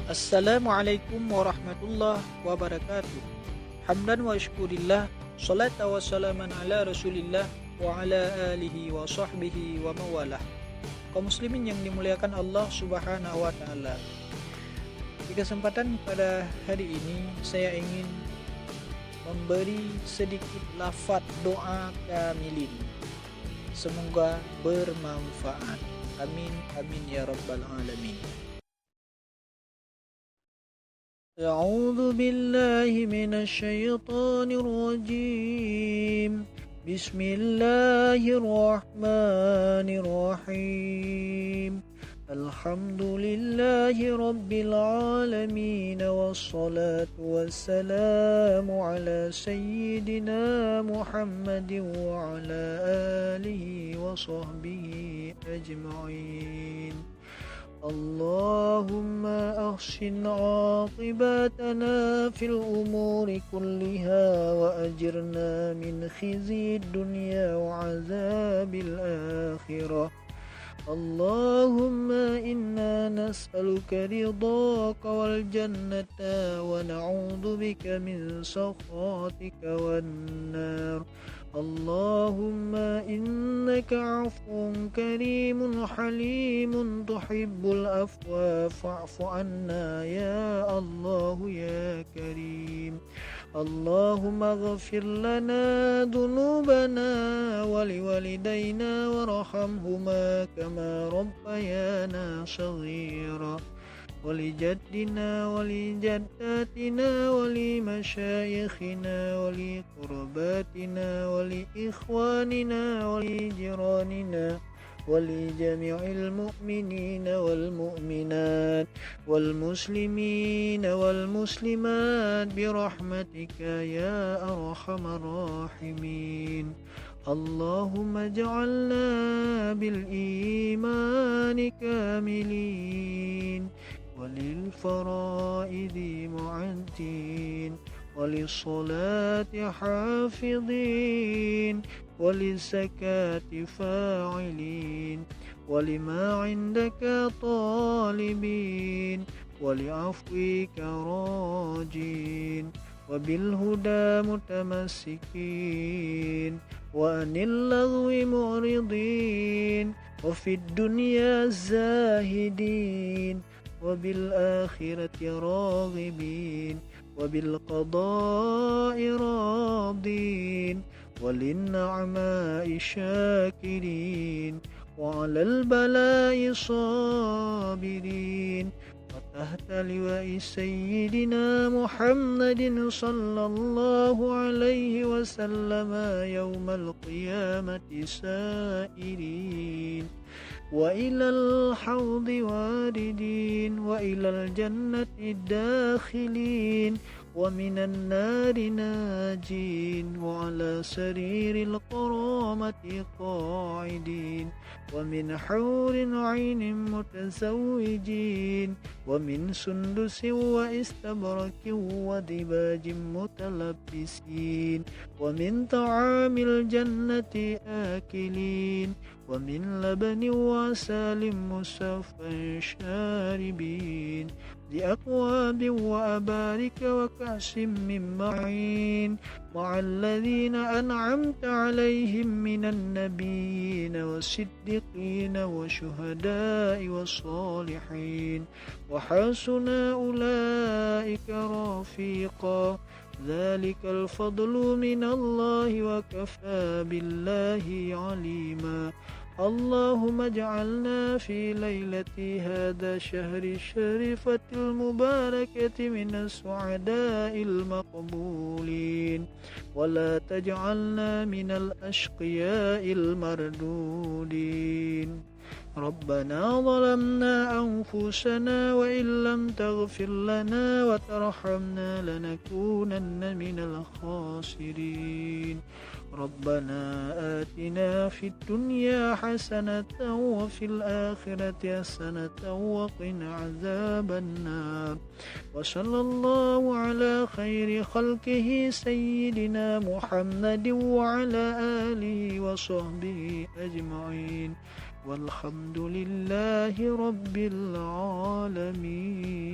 Assalamualaikum warahmatullahi wabarakatuh. Hamdan wa syukurillah, salata wa salaman ala rasulillah wa ala alihi wa sahbihi wa mawalah. Kaum muslimin yang dimuliakan Allah subhanahu wa ta'ala, di kesempatan pada hari ini saya ingin memberi sedikit lafaz doa kamilin. Semoga bermanfaat. Amin amin ya rabbal alamin. أعوذ بالله من الشيطان الرجيم. بسم الله الرحمن الرحيم. الحمد لله رب العالمين، والصلاة والسلام على سيدنا محمد وعلى آله وصحبه أجمعين. اللهم أحسن عاقبتنا في الأمور كلها، وأجرنا من خزي الدنيا وعذاب الآخرة. اللهم إنا نسألك رضاك والجنة، ونعوذ بك من سخطك والنار. اللهم إنك عفو كريم حليم تحب العفو فاعف عنا يا الله يا كريم. اللهم اغفر لنا ذنوبنا ولوالدينا وارحمهما كما ربيانا صغيرا، ولجدنا ولجداتنا ولمشايخنا ولقرباتنا ولإخواننا ولجيراننا ولجميع المؤمنين والمؤمنات والمسلمين والمسلمات برحمتك يا أرحم الراحمين. اللهم اجعلنا بالإيمان كاملين، وللفرائض معدين، وللصلاة حافظين، وللزكاة فاعلين، ولما عندك طالبين، ولعفوك راجين، وبالهدى متمسكين، وعن اللغو معرضين، وفي الدنيا زاهدين، وبالآخرة راغبين، وبالقضاء راضين، وللنعماء شاكرين، وعلى البلاء صابرين، وتحت لواء سيدنا محمد صلى الله عليه وسلم يوم القيامة سائرين، وإلى الحوض واردين، وإلى الجنة داخلين، ومن النار ناجين، وعلى سرير الكرامة قاعدين، ومن حور عين متزوجين، ومن سندس واستبرق ودباج متلبسين، ومن طعام الجنة آكلين، ومن لبن وعسل مصفى شاربين، بأكواب وأبارك وكأس من معين، مع الذين أنعمت عليهم من النبيين والصديقين والشهداء والصالحين، وحسن أولئك رفيقا. ذلك الفضل من الله، وكفى بالله عليما. اللهم اجعلنا في ليلة هذا الشهر الشريفة المباركة من السعداء المقبولين، ولا تجعلنا من الأشقياء المردودين. ربنا ظلمنا أنفسنا، وإن لم تغفر لنا وترحمنا لنكونن من الخاسرين. ربنا آتنا في الدنيا حسنة وفي الآخرة حسنة وقنا عذاب النار. وصلى الله على خير خلقه سيدنا محمد وعلى آله وصحبه أجمعين، والحمد لله رب العالمين.